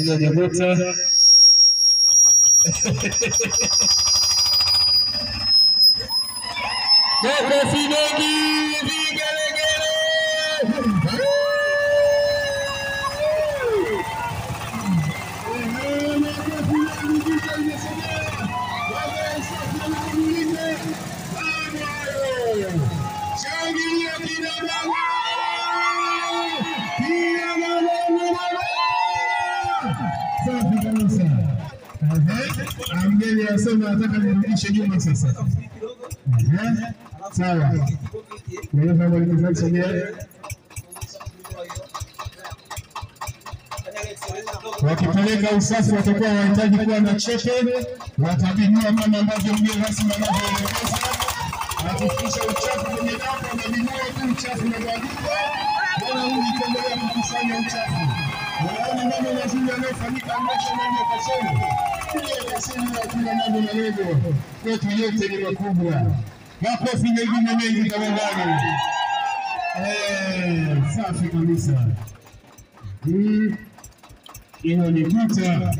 Mheshimiwa Nyagota. Makofi mengi, vigelegele. Safi kabisa. Mgeni anasema nataka nirudishe nyuma sasa. Sawa. Wewe kama ulivyosema wakipeleka usafi watakuwa wanahitaji kuwa na chepe, watabinua kama ambavyo mgeni rasmi anavyoelekeza. Hakikisha uchafu kwenye dampo na binua tu uchafu na kuandika. Bwana huyu kuendelea kukusanya uchafu. Wanaona mambo mazuri yanayofanyika ambacho ndio kasema. Ile kasema na kila mambo madogo. Kwetu yote ni makubwa. Makofi mengine mengi kama ndani. Safi kabisa. Hiyo ni kuta.